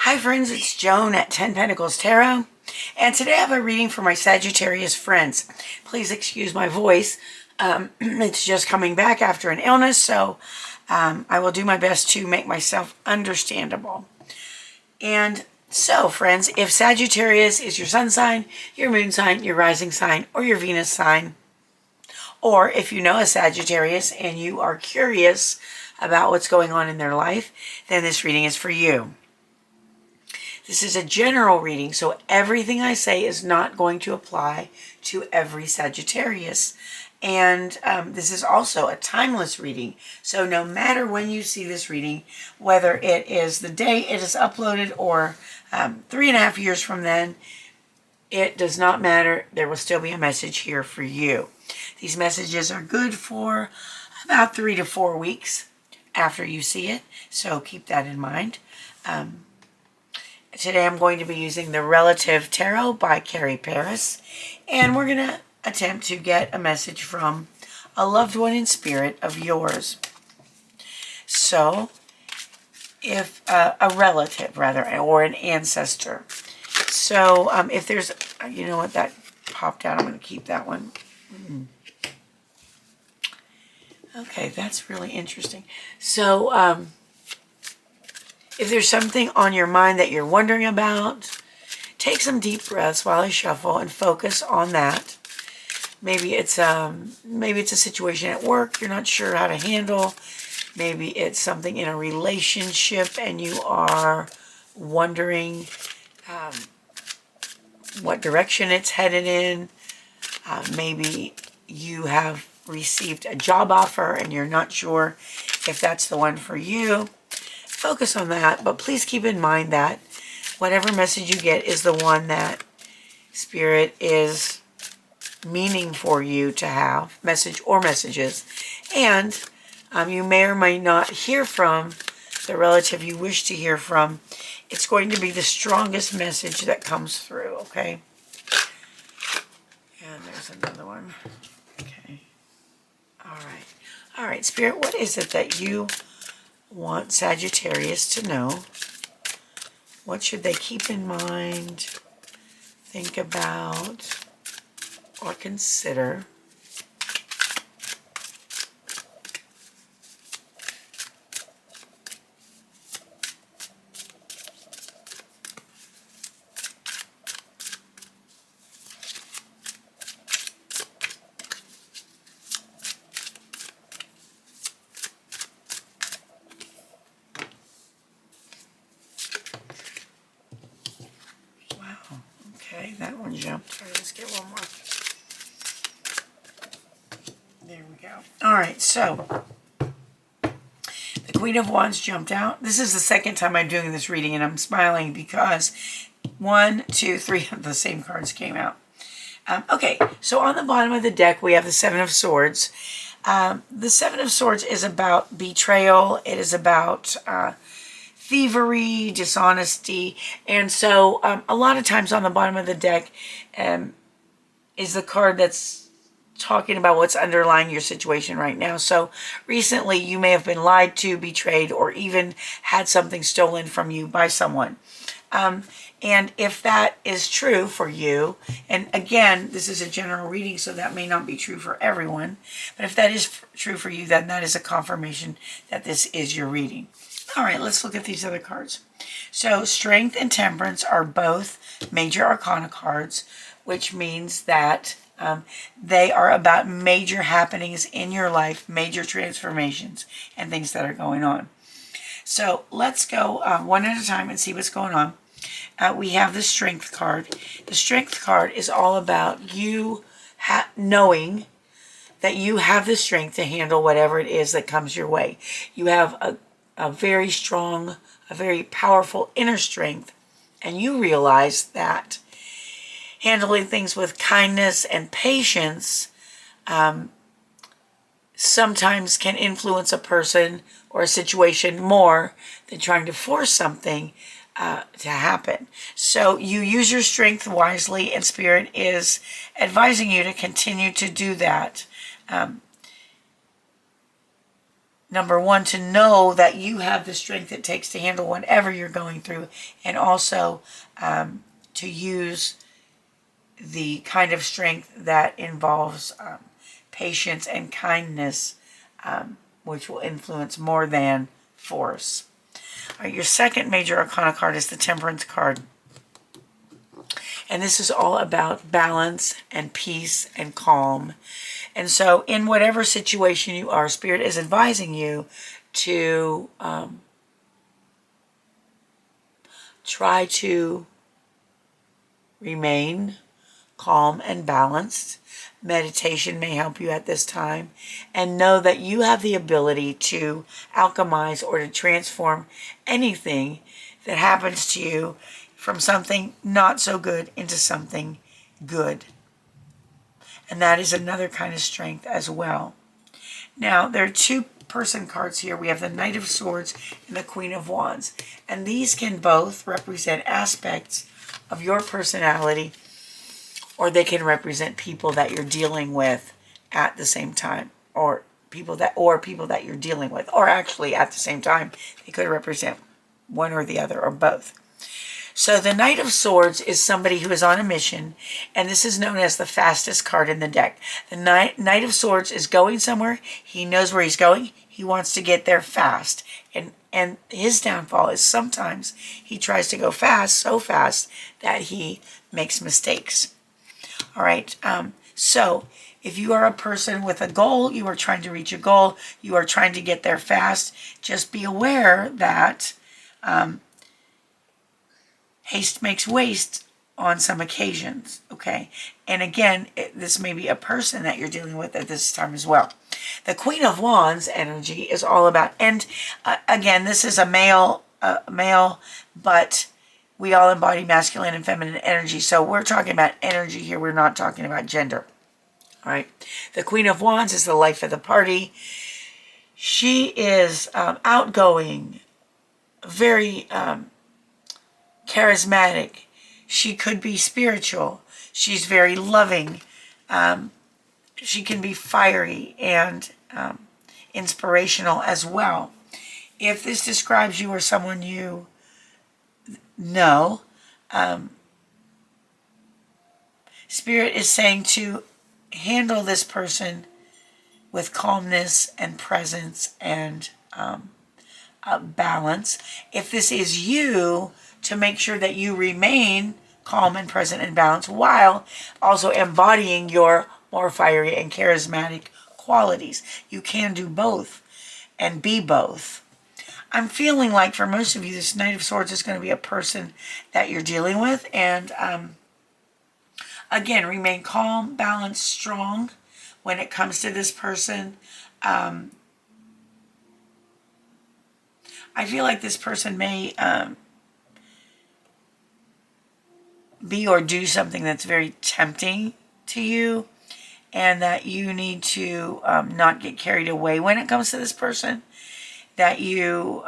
Hi friends, it's Joan at 10 Pentacles Tarot, and today I have a reading for my Sagittarius friends. Please excuse my voice. It's just coming back after an illness, so I will do my best to make myself understandable. And so friends, if Sagittarius is your sun sign, your moon sign, your rising sign, or your Venus sign, or if you know a Sagittarius and you are curious about what's going on in their life, then this reading is for you. This is a general reading, so everything I say is not going to apply to every Sagittarius. And this is also a timeless reading. So no matter when you see this reading, whether it is the day it is uploaded or 3.5 years from then, it does not matter. There will still be a message here for you. These messages are good for about 3 to 4 weeks after you see it, so keep that in mind. Today I'm going to be using the Relative Tarot by Carrie Paris, and we're going to attempt to get a message from a loved one in spirit of yours. So, if a relative, rather, or an ancestor. So, if there's, you know what, that popped out. I'm going to keep that one. Okay, that's really interesting. So, if there's something on your mind that you're wondering about, take some deep breaths while I shuffle and focus on that. Maybe it's a situation at work you're not sure how to handle. Maybe it's something in a relationship and you are wondering what direction it's headed in. Maybe you have received a job offer and you're not sure if that's the one for you. Focus on that, but please keep in mind that whatever message you get is the one that Spirit is meaning for you to have, message or messages. And you may or may not hear from the relative you wish to hear from. It's going to be the strongest message that comes through, okay? And there's another one. Okay. All right, Spirit, what is it that you want Sagittarius to know? What should they keep in mind, think about, or consider? Okay, that one jumped. All right, let's get one more. There we go. All right, so the Queen of Wands jumped out. This is the second time I'm doing this reading, and I'm smiling because 1, 2, 3 of the same cards came out. Okay, so on the bottom of the deck, we have the Seven of Swords. The Seven of Swords is about betrayal. It is about thievery, dishonesty, and so a lot of times on the bottom of the deck is the card that's talking about what's underlying your situation right now. So recently you may have been lied to, betrayed, or even had something stolen from you by someone. And if that is true for you, and again, this is a general reading, so that may not be true for everyone, but if that is true for you, then that is a confirmation that this is your reading. All right, let's look at these other cards. So Strength and Temperance are both major arcana cards, which means that they are about major happenings in your life, major transformations, and things that are going on. So let's go one at a time and see what's going on. We have the Strength card. The Strength card is all about you knowing that you have the strength to handle whatever it is that comes your way. You have a very strong, a very powerful inner strength, and you realize that handling things with kindness and patience sometimes can influence a person or a situation more than trying to force something to happen. So you use your strength wisely, and Spirit is advising you to continue to do that. number one, to know that you have the strength it takes to handle whatever you're going through, and also to use the kind of strength that involves patience and kindness, which will influence more than force. All right, your second major arcana card is the Temperance card. And this is all about balance and peace and calm. And so in whatever situation you are, Spirit is advising you to try to remain calm and balanced. Meditation may help you at this time. And know that you have the ability to alchemize or to transform anything that happens to you from something not so good into something good. And that is another kind of strength as well. Now, there are two person cards here. We have the Knight of Swords and the Queen of Wands. And these can both represent aspects of your personality, or they can represent people that you're dealing with at the same time, or people that you're dealing with, or actually at the same time. They could represent one or the other or both. So the Knight of Swords is somebody who is on a mission, and this is known as the fastest card in the deck. The Knight of Swords is going somewhere. He knows where he's going. He wants to get there fast. And his downfall is sometimes he tries to go fast, so fast that he makes mistakes. All right, so if you are a person with a goal, you are trying to reach a goal, you are trying to get there fast, just be aware that haste makes waste on some occasions, okay? And again, this may be a person that you're dealing with at this time as well. The Queen of Wands energy is all about, and again, this is a male, but we all embody masculine and feminine energy. So we're talking about energy here. We're not talking about gender. All right. The Queen of Wands is the life of the party. She is outgoing, very charismatic. She could be spiritual. She's very loving. She can be fiery and inspirational as well. If this describes you or someone you know, Spirit is saying to handle this person with calmness and presence and balance. If this is you, to make sure that you remain calm and present and balanced while also embodying your more fiery and charismatic qualities. You can do both and be both. I'm feeling like for most of you, this Knight of Swords is going to be a person that you're dealing with. And again, remain calm, balanced, strong when it comes to this person. I feel like this person may be or do something that's very tempting to you, and that you need to not get carried away when it comes to this person, that you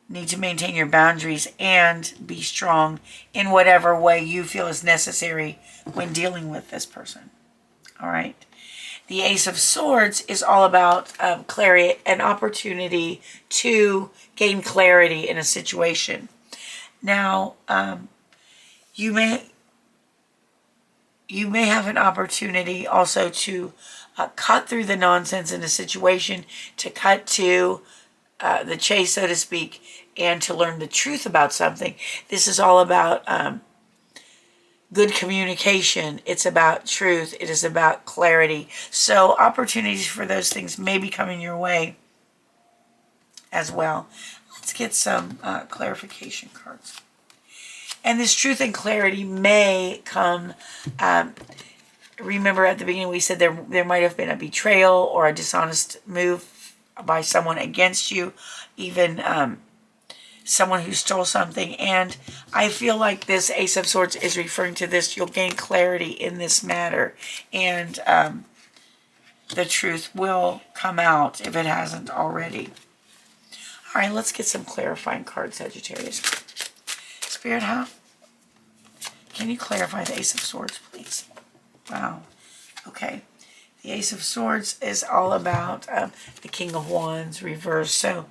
need to maintain your boundaries and be strong in whatever way you feel is necessary when dealing with this person. All right. The Ace of Swords is all about clarity, an opportunity to gain clarity in a situation. Now, you may have an opportunity also to cut through the nonsense in a situation, to cut to the chase, so to speak, and to learn the truth about something. This is all about good communication. It's about truth. It is about clarity. So opportunities for those things may be coming your way as well. Let's get some clarification cards. And this truth and clarity may come, remember at the beginning we said there might have been a betrayal or a dishonest move by someone against you, even someone who stole something. And I feel like this Ace of Swords is referring to this. You'll gain clarity in this matter, and the truth will come out if it hasn't already. All right, let's get some clarifying cards, Sagittarius. Spirit, can you clarify the Ace of Swords, please? Wow. Okay. The Ace of Swords is all about the King of Wands reversed. So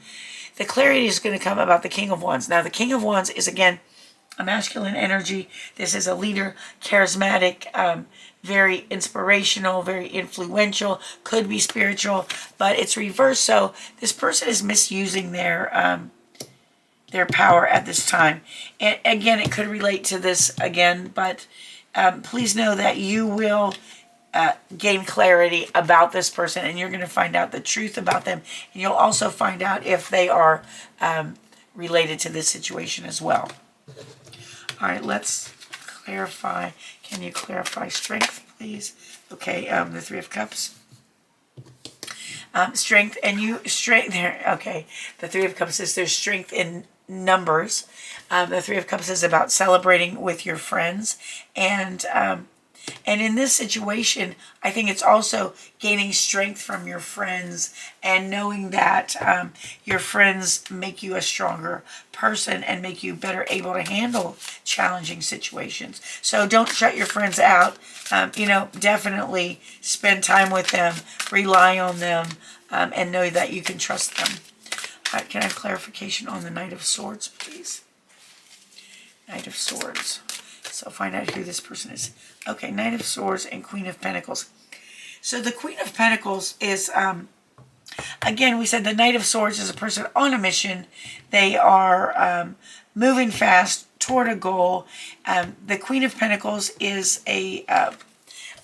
the clarity is going to come about the King of Wands. Now, the King of Wands is, again, a masculine energy. This is a leader, charismatic, very inspirational, very influential, could be spiritual, but it's reversed. So this person is misusing their power at this time. And again, it could relate to this again, but please know that you will gain clarity about this person, and you're going to find out the truth about them, and you'll also find out if they are related to this situation as well. All right, let's clarify. Can you clarify strength, please? Okay, the Three of Cups. Strength, and strength there. Okay, the Three of Cups is there's strength in numbers. The Three of Cups is about celebrating with your friends, and in this situation, I think it's also gaining strength from your friends and knowing that your friends make you a stronger person and make you better able to handle challenging situations. So don't shut your friends out. Definitely spend time with them, rely on them, and know that you can trust them. All right, can I have clarification on the Knight of Swords, please? Knight of Swords. So find out who this person is. Okay, Knight of Swords and Queen of Pentacles. So the Queen of Pentacles is, again, we said the Knight of Swords is a person on a mission. They are moving fast toward a goal. The Queen of Pentacles is a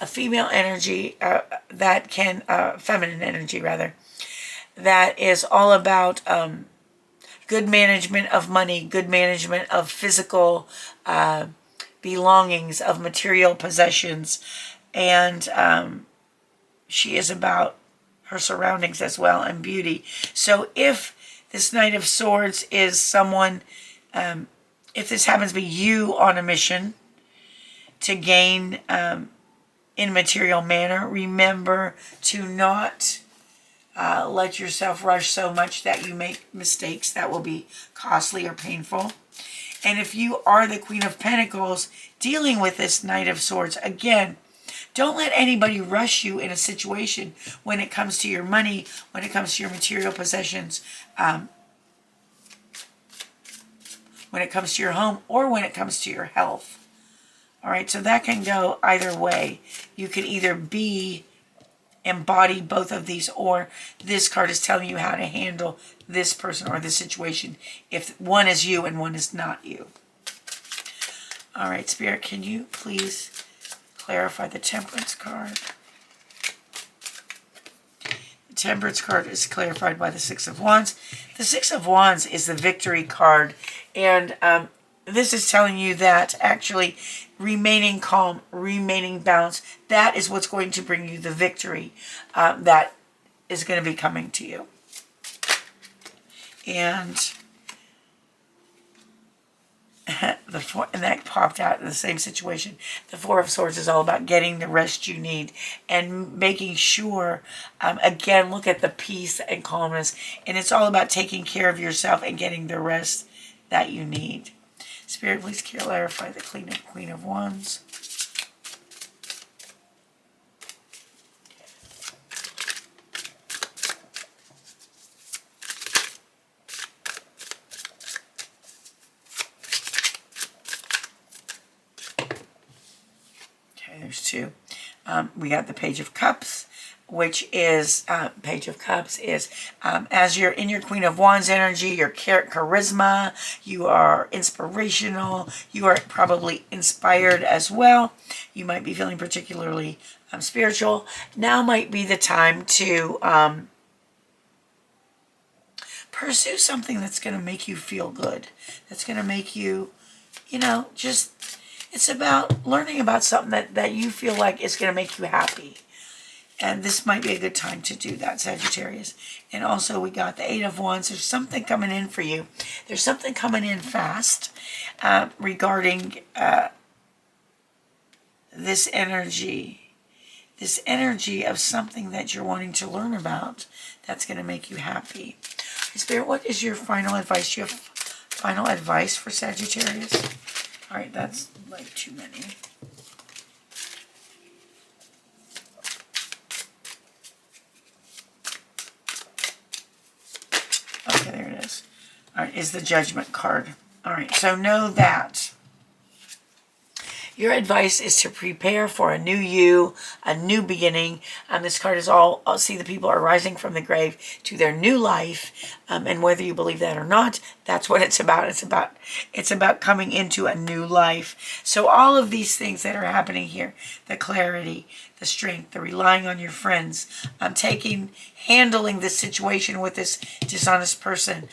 female energy that can, feminine energy rather, that is all about good management of money, good management of physical belongings, of material possessions, and she is about her surroundings as well and beauty. So if this Knight of Swords is someone, if this happens to be you on a mission to gain in material manner, remember to not let yourself rush so much that you make mistakes that will be costly or painful. And if you are the Queen of Pentacles dealing with this Knight of Swords, again, don't let anybody rush you in a situation when it comes to your money, when it comes to your material possessions, when it comes to your home, or when it comes to your health. All right, so that can go either way. You can either embody both of these, or this card is telling you how to handle this person or this situation if one is you and one is not you. All right, Spirit, can you please clarify the Temperance card? The Temperance card is clarified by the Six of Wands. The Six of Wands is the victory card, and this is telling you that actually remaining calm, remaining balanced, that is what's going to bring you the victory that is going to be coming to you. And and that popped out in the same situation. The Four of Swords is all about getting the rest you need and making sure, again, look at the peace and calmness. And it's all about taking care of yourself and getting the rest that you need. Spirit, please clarify the Queen of Wands. Okay, there's two. We got the Page of Cups, which is, Page of Cups is, as you're in your Queen of Wands energy, your charisma, you are inspirational, you are probably inspired as well. You might be feeling particularly spiritual. Now might be the time to pursue something that's going to make you feel good, that's going to make you, just, it's about learning about something that you feel like is going to make you happy. And this might be a good time to do that, Sagittarius. And also we got the Eight of Wands. There's something coming in for you. There's something coming in fast regarding this energy. This energy of something that you're wanting to learn about that's going to make you happy. Spirit, what is your final advice? Do you have final advice for Sagittarius? All right, that's like too many. All right, is the Judgment card. All right, so know that your advice is to prepare for a new you, a new beginning. This card is all, see, the people are rising from the grave to their new life. And whether you believe that or not, that's what it's about. It's about coming into a new life. So all of these things that are happening here, the clarity, the strength, the relying on your friends, handling this situation with this dishonest person,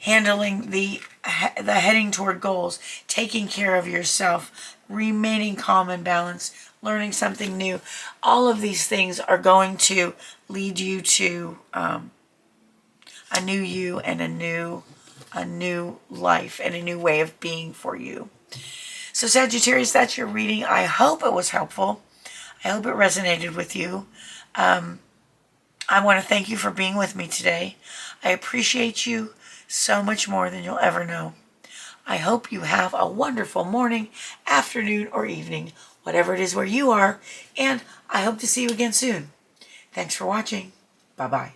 handling the heading toward goals, taking care of yourself, remaining calm and balanced, learning something new. All of these things are going to lead you to a new you and a new life and a new way of being for you. So Sagittarius, that's your reading. I hope it was helpful. I hope it resonated with you. I want to thank you for being with me today. I appreciate you so much more than you'll ever know. I hope you have a wonderful morning, afternoon, or evening, whatever it is where you are, and I hope to see you again soon. Thanks for watching. Bye-bye.